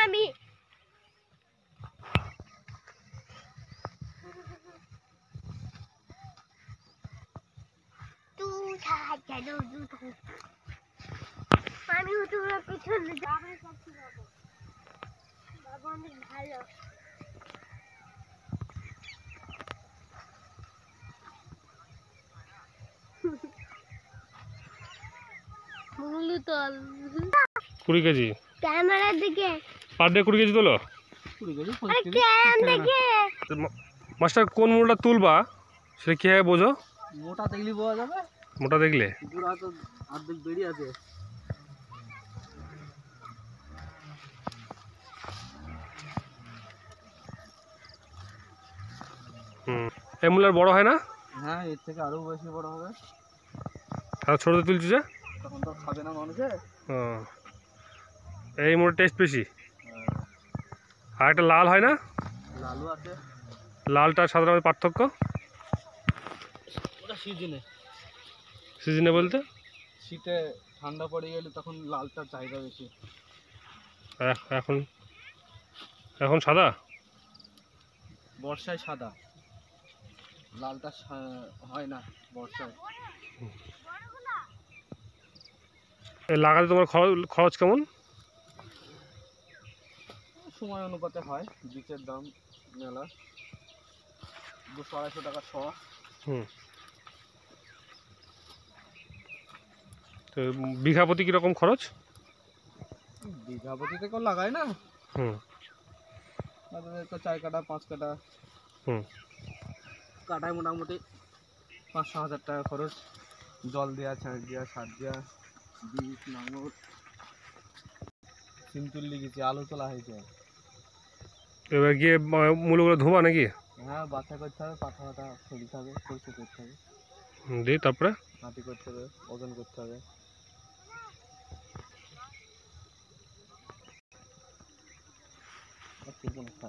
আমি আমি তোমরা পিছনে যাবে সবচেয়ে যাবো বাবা অনেক ভালো মুলুতল 20 কেজি ক্যামেরার দিকে পার ডে 20 কেজি তোলো 20 কেজি দেখে মাস্টার কোন মুলটা তুলবা সেটা কিভাবে বোঝো? মোটা দেখলি বোঝা যাবে, মোটা দেখলে পুরা তো অর্ধেক বেরিয়ে আছে। এই মুলার বড় হয় না? হ্যাঁ, এর থেকে আরো বেশি বড় হবে। আর ছোটতে তুলছি যে তখন তো খাবে না মানুষে। এই মুলার টেস্ট বেশি। আর একটা লাল হয় না, লালু আছে, লালটা সাধারণ পার্থক্য ওটা সিজনে। সিজনে বলতে শীতে ঠান্ডা পড়ে গেলে তখন লালটার চাহিদা বেশি। এখন এখন সাদা, বর্ষায় সাদা, লালটা হয় না বর্ষায়। লাগাতে তোমার খরচ কেমন? সময় অনুপাতে হয়, বীজের দাম মেলা, 200-250 টাকা শ। তো বিঘা প্রতি কীরকম খরচ? বিঘা প্রতিতে কেউ লাগায় না, তো 4 কাটা 5 কাটা কাটায় মোটামুটি 500 হাজার টাকা খরচ। জল দেওয়া, ছাঁচ দেওয়া, সার দেওয়া, বীজ, লাঙল, সিম তুললি গেছে, আলু তোলা হয়েছে। এবার গিয়ে মূলগুলো ধোবা নাকি? হ্যাঁ, বাছা করতে হবে, পাতা পাতা ফেলতে হবে, পরিষ্কার করতে হবে, দিয়ে তারপরে মাটি করতে হবে, ওজন করতে হবে। আর কি বলবো?